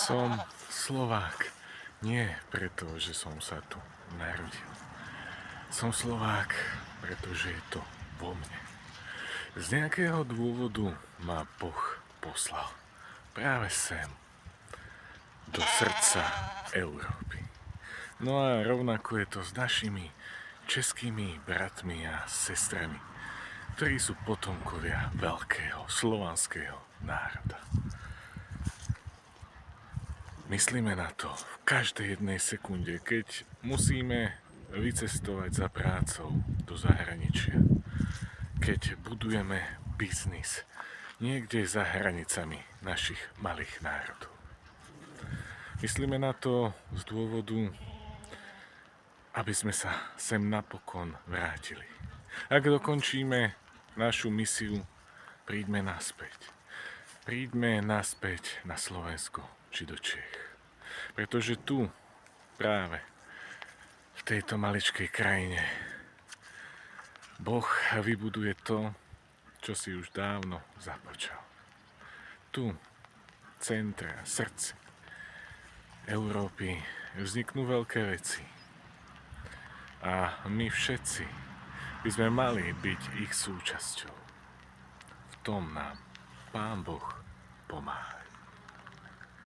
Som Slovák. Nie preto, že som sa tu narodil. Som Slovák, pretože je to vo mne. Z nejakého dôvodu ma Boh poslal práve sem, do srdca Európy. No a rovnako je to s našimi českými bratmi a sestrami, ktorí sú potomkovia veľkého slovanského národa. Myslíme na to v každej jednej sekunde, keď musíme vycestovať za prácou do zahraničia, keď budujeme biznis niekde za hranicami našich malých národov. Myslíme na to z dôvodu, aby sme sa sem napokon vrátili. Ak dokončíme našu misiu, príďme naspäť. Príďme naspäť na Slovensko či do Čech. Pretože tu, práve v tejto maličkej krajine, Boh vybuduje to, čo si už dávno započal. Tu, v centre, srdci Európy, vzniknú veľké veci. A my všetci by sme mali byť ich súčasťou. V tom nám Pán Boh pomáha.